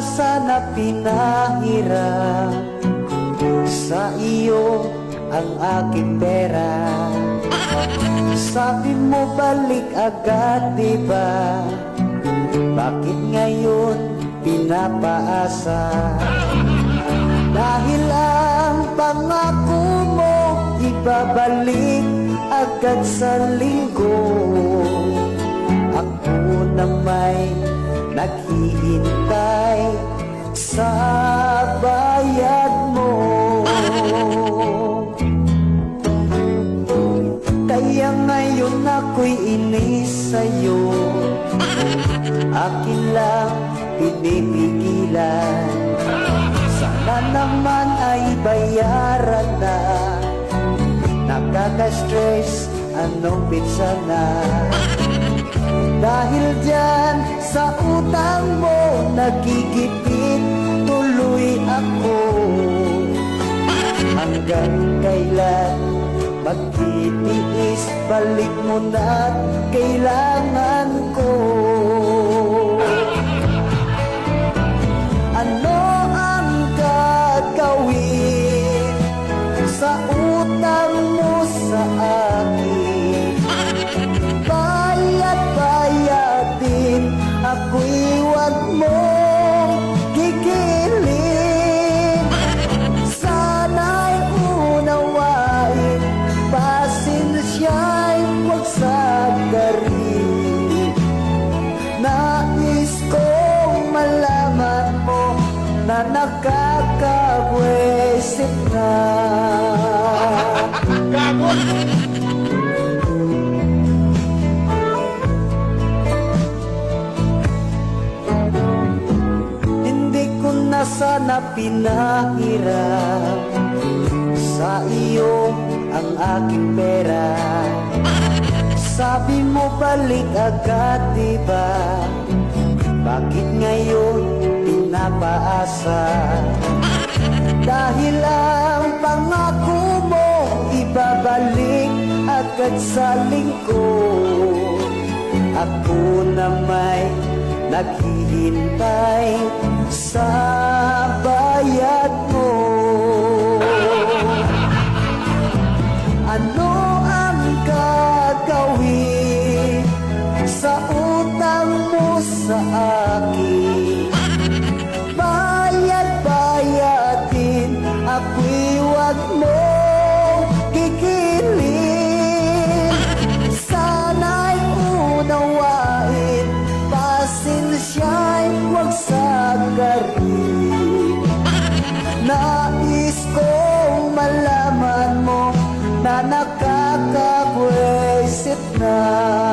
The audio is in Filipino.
sana pinahiram sa iyo ang aking pera. Sabi mo balik agad, diba? Bakit ngayon pinapaasa? Dahil ang pangako mo ibabalik agad sa linggo. Ako na may naghihintay sa bayad mo. Kaya ngayon ako'y inis sa'yo, akin lang pinipigilan. Sana naman ay bayaran na, nakaka-stress anong pinsan na. Dahil dyan sa utang mo nagigipit tuloy ako. Hanggang kailan magtitiis, balik mo na't kailangan ko. Ano ang gagawin sa utang mo sa akin? Bayad-bayadin, ako'y wag mong gigilin. Sana'y unawain, pasensya'y huwag sagarin. Nais kong malaman mo na nakakabwisit na. Hindi ko na sana pinahiram sa iyo ang aking pera. Sabi mo balik agad, diba? Bakit ngayon pinapaasa? Dahil ang pangako mo ibabalik agad sa linggo. Ako na may naghihintay sa bayad mo. Ano ang gagawin sa utang mo sa akin? Bayad-bayadin, ako'y wag mong gigilin. Sana'y unawain, pasensya'y huwag sagarin. Nais kong malaman mo na nakakabwisit na.